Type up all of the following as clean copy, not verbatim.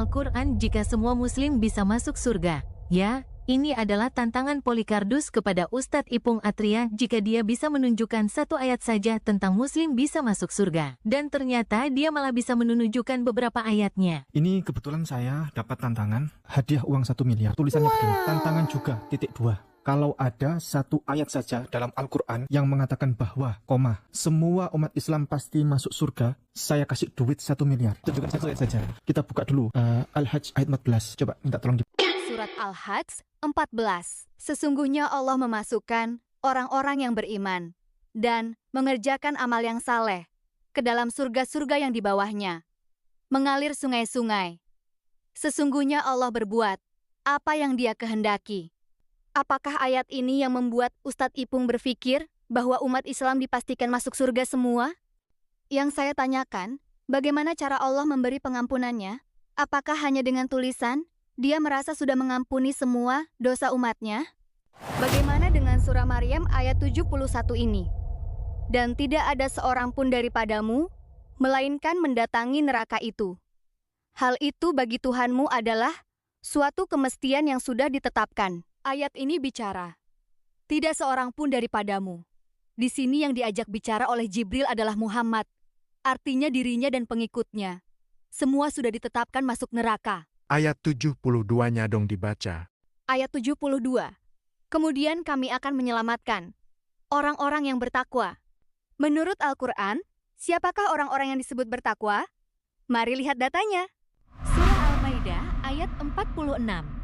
Al-Quran jika semua muslim bisa masuk surga? Ya, ini adalah tantangan Polikardus kepada Ustadz Ipung Atria jika dia bisa menunjukkan satu ayat saja tentang muslim bisa masuk surga. Dan ternyata dia malah bisa menunjukkan beberapa ayatnya. Ini kebetulan saya dapat tantangan hadiah uang 1 miliar. Tulisannya begini, tantangan juga, .2. Kalau ada satu ayat saja dalam Al-Quran yang mengatakan bahwa, semua umat Islam pasti masuk surga, saya kasih duit 1 miliar. Tunjukkan satu ayat saja. Kita buka dulu Al-Hajj ayat 14. Coba minta tolong di... Surat Al-Hajj 14. Sesungguhnya Allah memasukkan orang-orang yang beriman dan mengerjakan amal yang saleh ke dalam surga-surga yang di bawahnya, mengalir sungai-sungai. Sesungguhnya Allah berbuat apa yang Dia kehendaki. Apakah ayat ini yang membuat Ustadz Ipung berpikir bahwa umat Islam dipastikan masuk surga semua? Yang saya tanyakan, bagaimana cara Allah memberi pengampunannya? Apakah hanya dengan tulisan? Dia merasa sudah mengampuni semua dosa umatnya? Bagaimana dengan surah Maryam ayat 71 ini? Dan tidak ada seorang pun daripadamu, melainkan mendatangi neraka itu. Hal itu bagi Tuhanmu adalah suatu kemestian yang sudah ditetapkan. Ayat ini bicara, tidak seorang pun daripadamu. Di sini yang diajak bicara oleh Jibril adalah Muhammad, artinya dirinya dan pengikutnya. Semua sudah ditetapkan masuk neraka. Ayat 72-nya dong dibaca. Ayat 72. Kemudian kami akan menyelamatkan orang-orang yang bertakwa. Menurut Al-Quran, siapakah orang-orang yang disebut bertakwa? Mari lihat datanya. Surah Al-Maidah ayat 46.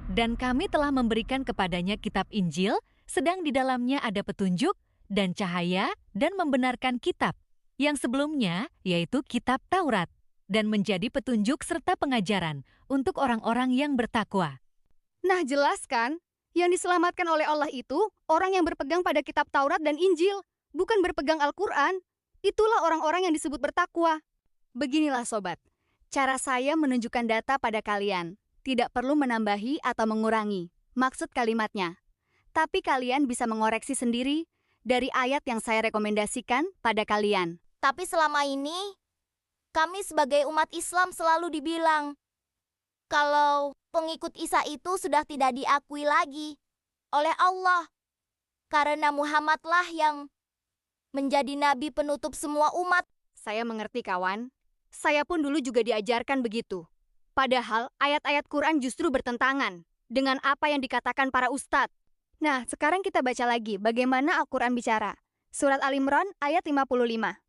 Dan kami telah memberikan kepadanya kitab Injil, sedang di dalamnya ada petunjuk dan cahaya dan membenarkan kitab yang sebelumnya, yaitu kitab Taurat, dan menjadi petunjuk serta pengajaran untuk orang-orang yang bertakwa. Nah, jelas kan? Yang diselamatkan oleh Allah itu orang yang berpegang pada kitab Taurat dan Injil, bukan berpegang Al-Quran. Itulah orang-orang yang disebut bertakwa. Beginilah sobat, cara saya menunjukkan data pada kalian. Tidak perlu menambahi atau mengurangi maksud kalimatnya. Tapi kalian bisa mengoreksi sendiri dari ayat yang saya rekomendasikan pada kalian. Tapi selama ini, kami sebagai umat Islam selalu dibilang, kalau pengikut Isa itu sudah tidak diakui lagi oleh Allah. Karena Muhammadlah yang menjadi nabi penutup semua umat. Saya mengerti kawan. Saya pun dulu juga diajarkan begitu. Padahal ayat-ayat Quran justru bertentangan dengan apa yang dikatakan para ustadz. Nah, sekarang kita baca lagi bagaimana Al-Quran bicara. Surat Al-Imran ayat 55.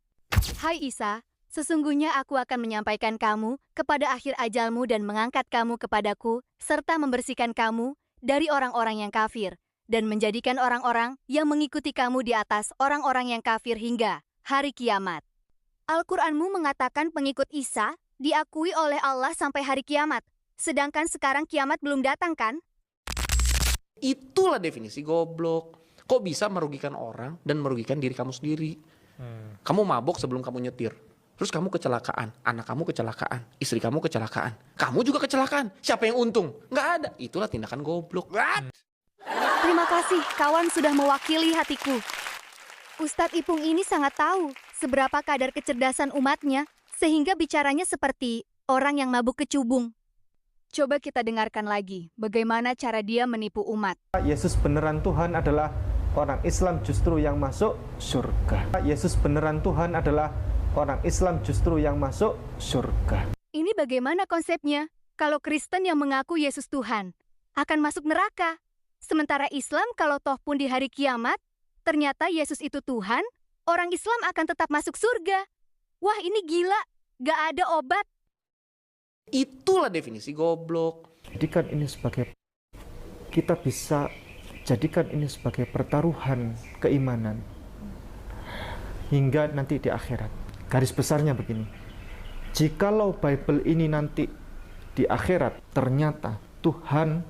Hai Isa, sesungguhnya aku akan menyampaikan kamu kepada akhir ajalmu dan mengangkat kamu kepadaku, serta membersihkan kamu dari orang-orang yang kafir, dan menjadikan orang-orang yang mengikuti kamu di atas orang-orang yang kafir hingga hari kiamat. Al-Quranmu mengatakan pengikut Isa diakui oleh Allah sampai hari kiamat. Sedangkan sekarang kiamat belum datang kan? Itulah definisi goblok. Kok bisa merugikan orang dan merugikan diri kamu sendiri? Kamu mabok sebelum kamu nyetir. Terus kamu kecelakaan, anak kamu kecelakaan, istri kamu kecelakaan. Kamu juga kecelakaan. Siapa yang untung? Nggak ada. Itulah tindakan goblok. Terima kasih kawan sudah mewakili hatiku. Ustadz Ipung ini sangat tahu seberapa kadar kecerdasan umatnya, sehingga bicaranya seperti orang yang mabuk kecubung. Coba kita dengarkan lagi bagaimana cara dia menipu umat. Yesus beneran Tuhan adalah orang Islam justru yang masuk surga. Yesus beneran Tuhan adalah orang Islam justru yang masuk surga. Ini bagaimana konsepnya? Kalau Kristen yang mengaku Yesus Tuhan akan masuk neraka. Sementara Islam kalau toh pun di hari kiamat, ternyata Yesus itu Tuhan, orang Islam akan tetap masuk surga. Wah, ini gila. Gak ada obat. Itulah definisi goblok. Jadikan ini sebagai, kita bisa jadikan ini sebagai pertaruhan keimanan hingga nanti di akhirat. Garis besarnya begini, jikalau Bible ini nanti di akhirat ternyata Tuhan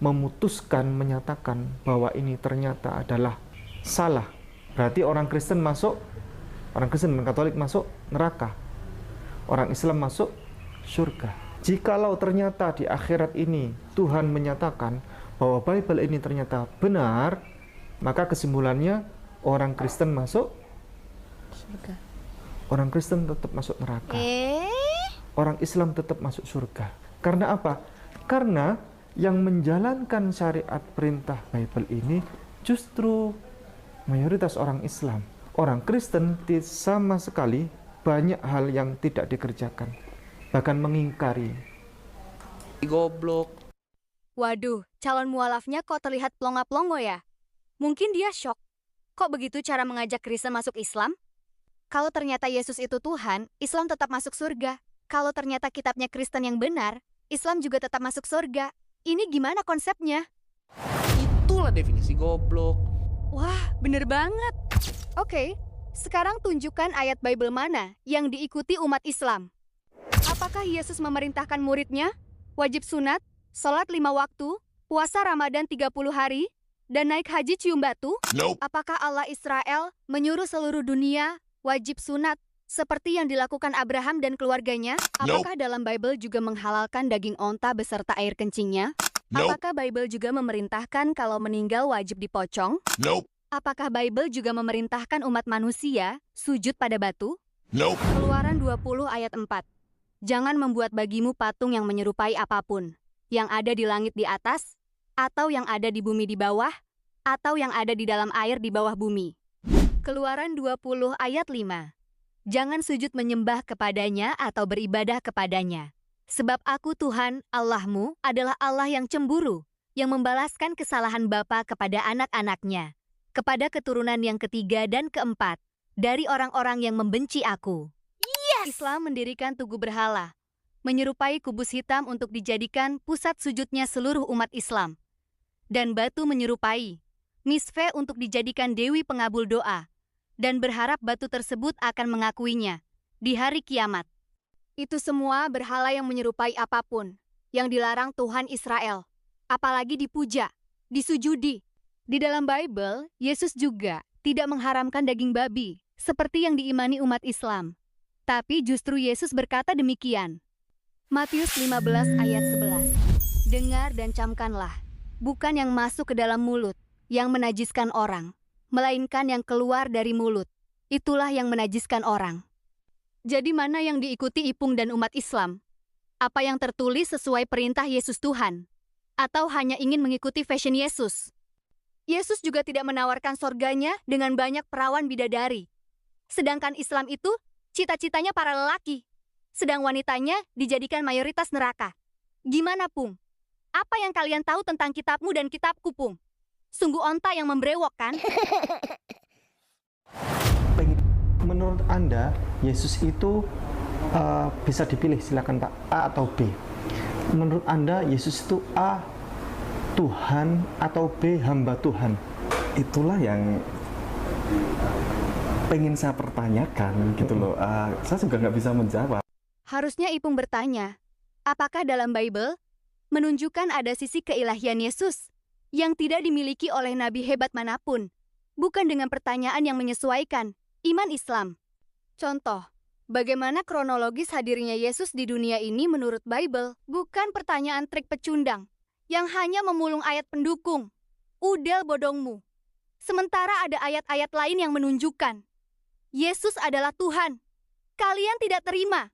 memutuskan menyatakan bahwa ini ternyata adalah salah, berarti orang Kristen masuk, orang Kristen dan Katolik masuk neraka, orang Islam masuk surga. Jikalau ternyata di akhirat ini Tuhan menyatakan bahwa Bible ini ternyata benar, maka kesimpulannya orang Kristen masuk surga. Orang Kristen tetap masuk neraka. orang Islam tetap masuk surga. Karena apa? Karena yang menjalankan syariat perintah Bible ini justru mayoritas orang Islam. Orang Kristen sama sekali banyak hal yang tidak dikerjakan, bahkan mengingkari. Goblok. Waduh, calon mualafnya kok terlihat plonga-plongo ya? Mungkin dia shock. Kok begitu cara mengajak Kristen masuk Islam? Kalau ternyata Yesus itu Tuhan, Islam tetap masuk surga. Kalau ternyata kitabnya Kristen yang benar, Islam juga tetap masuk surga. Ini gimana konsepnya? Itulah definisi goblok. Wah, bener banget. Oke, sekarang tunjukkan ayat Bible mana yang diikuti umat Islam. Apakah Yesus memerintahkan muridnya wajib sunat, sholat 5 waktu, puasa Ramadan 30 hari, dan naik haji cium batu? Nope. Apakah Allah Israel menyuruh seluruh dunia wajib sunat seperti yang dilakukan Abraham dan keluarganya? Apakah dalam Bible juga menghalalkan daging onta beserta air kencingnya? Nope. Apakah Bible juga memerintahkan kalau meninggal wajib dipocong? Nope. Apakah Bible juga memerintahkan umat manusia sujud pada batu? Nope. Keluaran 20 ayat 4. Jangan membuat bagimu patung yang menyerupai apapun, yang ada di langit di atas, atau yang ada di bumi di bawah, atau yang ada di dalam air di bawah bumi. Keluaran 20 ayat 5. Jangan sujud menyembah kepadanya atau beribadah kepadanya. Sebab aku Tuhan, Allahmu, adalah Allah yang cemburu, yang membalaskan kesalahan bapa kepada anak-anaknya, kepada keturunan yang ketiga dan keempat, dari orang-orang yang membenci aku. Islam mendirikan tugu berhala, menyerupai kubus hitam untuk dijadikan pusat sujudnya seluruh umat Islam, dan batu menyerupai misfe untuk dijadikan dewi pengabul doa, dan berharap batu tersebut akan mengakuinya di hari kiamat. Itu semua berhala yang menyerupai apapun, yang dilarang Tuhan Israel, apalagi dipuja, disujudi. Di dalam Bible, Yesus juga tidak mengharamkan daging babi, seperti yang diimani umat Islam. Tapi justru Yesus berkata demikian. Matius 15 ayat 11. Dengar dan camkanlah, bukan yang masuk ke dalam mulut, yang menajiskan orang, melainkan yang keluar dari mulut. Itulah yang menajiskan orang. Jadi mana yang diikuti Ipung dan umat Islam? Apa yang tertulis sesuai perintah Yesus Tuhan? Atau hanya ingin mengikuti fashion Yesus? Yesus juga tidak menawarkan sorganya dengan banyak perawan bidadari. Sedangkan Islam itu cita-citanya para lelaki, sedang wanitanya dijadikan mayoritas neraka. Gimana, Pung? Apa yang kalian tahu tentang kitabmu dan kitabku, Pung? Sungguh onta yang membrewok, kan? Menurut Anda, Yesus itu bisa dipilih, silakan Pak, A atau B. Menurut Anda, Yesus itu A, Tuhan, atau B, hamba Tuhan? Itulah yang pengen saya pertanyakan gitu loh. Saya juga nggak bisa menjawab. Harusnya Ipung bertanya, apakah dalam Bible menunjukkan ada sisi keilahian Yesus yang tidak dimiliki oleh nabi hebat manapun, bukan dengan pertanyaan yang menyesuaikan iman Islam. Contoh, bagaimana kronologis hadirnya Yesus di dunia ini menurut Bible, bukan pertanyaan trik pecundang yang hanya memulung ayat pendukung. Udel bodongmu. Sementara ada ayat-ayat lain yang menunjukkan Yesus adalah Tuhan. Kalian tidak terima.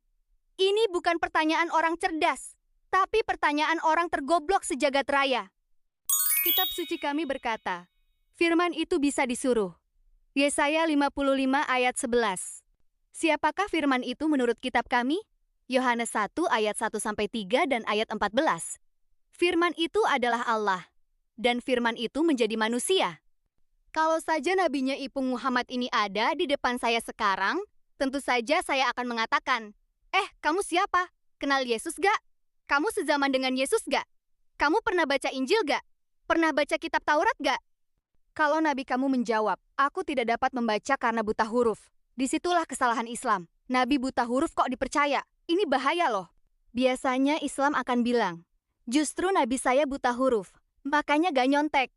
Ini bukan pertanyaan orang cerdas, tapi pertanyaan orang tergoblok sejagat raya. Kitab suci kami berkata, firman itu bisa disuruh. Yesaya 55 ayat 11. Siapakah firman itu menurut kitab kami? Yohanes 1 ayat 1-3 dan ayat 14. Firman itu adalah Allah, dan firman itu menjadi manusia. Kalau saja nabinya Ipung Muhammad ini ada di depan saya sekarang, tentu saja saya akan mengatakan, kamu siapa? Kenal Yesus gak? Kamu sezaman dengan Yesus gak? Kamu pernah baca Injil gak? Pernah baca kitab Taurat gak? Kalau nabi kamu menjawab, aku tidak dapat membaca karena buta huruf. Disitulah kesalahan Islam. Nabi buta huruf kok dipercaya? Ini bahaya loh. Biasanya Islam akan bilang, justru nabi saya buta huruf, makanya gak nyontek.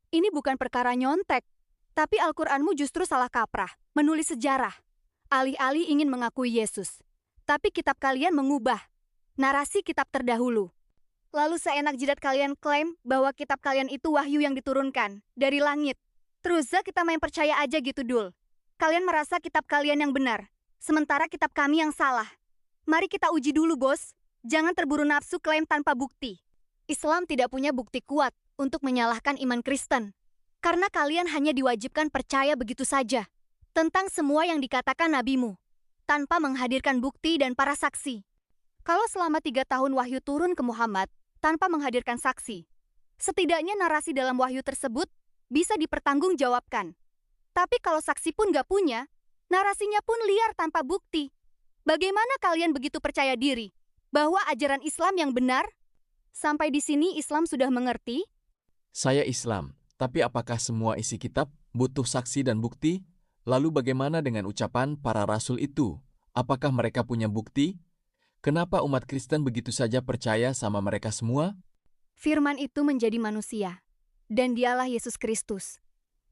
Ini bukan perkara nyontek, tapi Al-Quranmu justru salah kaprah, menulis sejarah. Alih-alih ingin mengakui Yesus, tapi kitab kalian mengubah narasi kitab terdahulu. Lalu seenak jidat kalian klaim bahwa kitab kalian itu wahyu yang diturunkan dari langit. Terus kita main percaya aja gitu, Dul. Kalian merasa kitab kalian yang benar, sementara kitab kami yang salah. Mari kita uji dulu, bos. Jangan terburu nafsu klaim tanpa bukti. Islam tidak punya bukti kuat untuk menyalahkan iman Kristen. Karena kalian hanya diwajibkan percaya begitu saja tentang semua yang dikatakan nabimu, tanpa menghadirkan bukti dan para saksi. Kalau selama 3 tahun wahyu turun ke Muhammad tanpa menghadirkan saksi, setidaknya narasi dalam wahyu tersebut bisa dipertanggungjawabkan. Tapi kalau saksi pun gak punya, narasinya pun liar tanpa bukti. Bagaimana kalian begitu percaya diri bahwa ajaran Islam yang benar? Sampai di sini Islam sudah mengerti? Saya Islam, tapi apakah semua isi kitab butuh saksi dan bukti? Lalu bagaimana dengan ucapan para rasul itu? Apakah mereka punya bukti? Kenapa umat Kristen begitu saja percaya sama mereka semua? Firman itu menjadi manusia, dan dialah Yesus Kristus,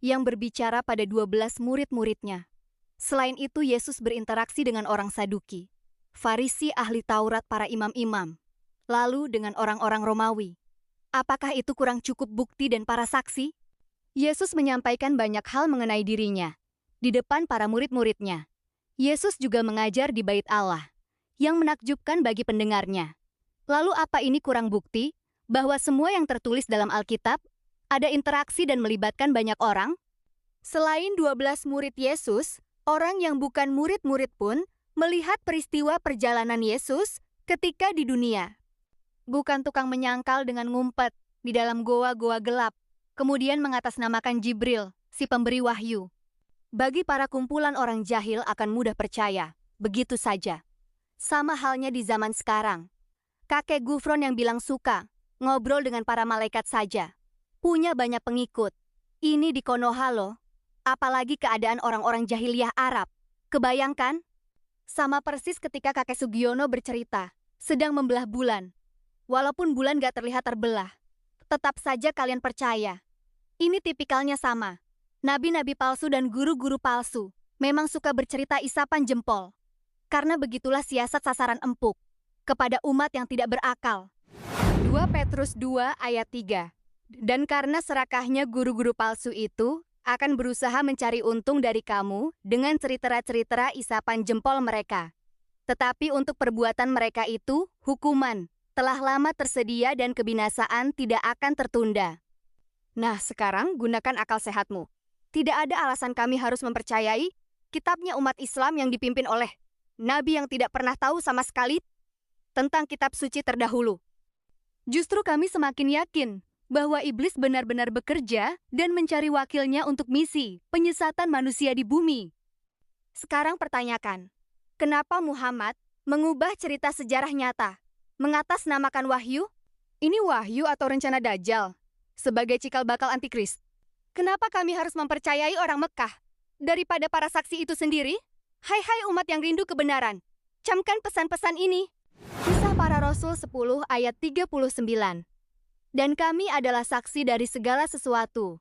yang berbicara pada 12 murid-muridnya. Selain itu, Yesus berinteraksi dengan orang Saduki, Farisi ahli Taurat para imam-imam, lalu dengan orang-orang Romawi. Apakah itu kurang cukup bukti dan para saksi? Yesus menyampaikan banyak hal mengenai dirinya di depan para murid-muridnya. Yesus juga mengajar di Bait Allah, yang menakjubkan bagi pendengarnya. Lalu apa ini kurang bukti bahwa semua yang tertulis dalam Alkitab ada interaksi dan melibatkan banyak orang? Selain 12 murid Yesus, orang yang bukan murid-murid pun melihat peristiwa perjalanan Yesus ketika di dunia. Bukan tukang menyangkal dengan ngumpet di dalam goa-goa gelap, kemudian mengatasnamakan Jibril, si pemberi wahyu. Bagi para kumpulan orang jahil akan mudah percaya, begitu saja. Sama halnya di zaman sekarang. Kakek Gufron yang bilang suka ngobrol dengan para malaikat saja, punya banyak pengikut. Ini di Konoha loh. Apalagi keadaan orang-orang jahiliyah Arab. Kebayangkan? Sama persis ketika kakek Sugiono bercerita, sedang membelah bulan. Walaupun bulan gak terlihat terbelah, tetap saja kalian percaya. Ini tipikalnya sama. Nabi-nabi palsu dan guru-guru palsu memang suka bercerita isapan jempol. Karena begitulah siasat sasaran empuk kepada umat yang tidak berakal. 2 Petrus 2 ayat 3. Dan karena serakahnya guru-guru palsu itu akan berusaha mencari untung dari kamu dengan cerita-cerita isapan jempol mereka. Tetapi untuk perbuatan mereka itu, hukuman telah lama tersedia dan kebinasaan tidak akan tertunda. Nah, sekarang gunakan akal sehatmu. Tidak ada alasan kami harus mempercayai kitabnya umat Islam yang dipimpin oleh Nabi yang tidak pernah tahu sama sekali tentang kitab suci terdahulu. Justru kami semakin yakin bahwa iblis benar-benar bekerja dan mencari wakilnya untuk misi penyesatan manusia di bumi. Sekarang pertanyakan, kenapa Muhammad mengubah cerita sejarah nyata, mengatasnamakan wahyu? Ini wahyu atau rencana Dajjal sebagai cikal bakal antikris? Kenapa kami harus mempercayai orang Mekah daripada para saksi itu sendiri? Hai umat yang rindu kebenaran, camkan pesan-pesan ini. Kisah para Rasul 10 ayat 39. Dan kami adalah saksi dari segala sesuatu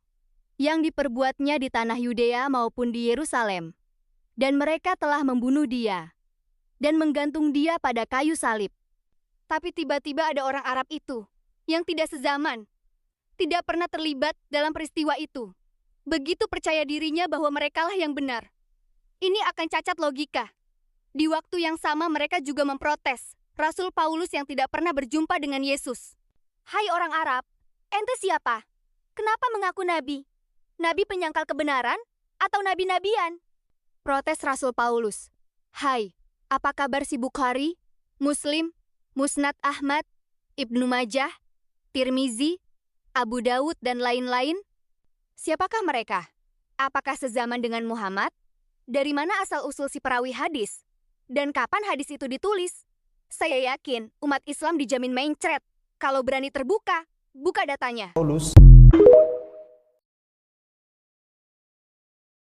yang diperbuatnya di tanah Yudea maupun di Yerusalem. Dan mereka telah membunuh dia dan menggantung dia pada kayu salib. Tapi tiba-tiba ada orang Arab itu yang tidak sezaman, tidak pernah terlibat dalam peristiwa itu. Begitu percaya dirinya bahwa merekalah yang benar. Ini akan cacat logika. Di waktu yang sama mereka juga memprotes Rasul Paulus yang tidak pernah berjumpa dengan Yesus. Hai orang Arab, ente siapa? Kenapa mengaku nabi? Nabi penyangkal kebenaran atau nabi-nabian? Protes Rasul Paulus. Hai, apa kabar si Bukhari, Muslim, Musnad Ahmad, Ibnu Majah, Tirmizi, Abu Dawud dan lain-lain? Siapakah mereka? Apakah sezaman dengan Muhammad? Dari mana asal-usul si perawi hadis? Dan kapan hadis itu ditulis? Saya yakin umat Islam dijamin mencret. Kalau berani terbuka, buka datanya. Paulus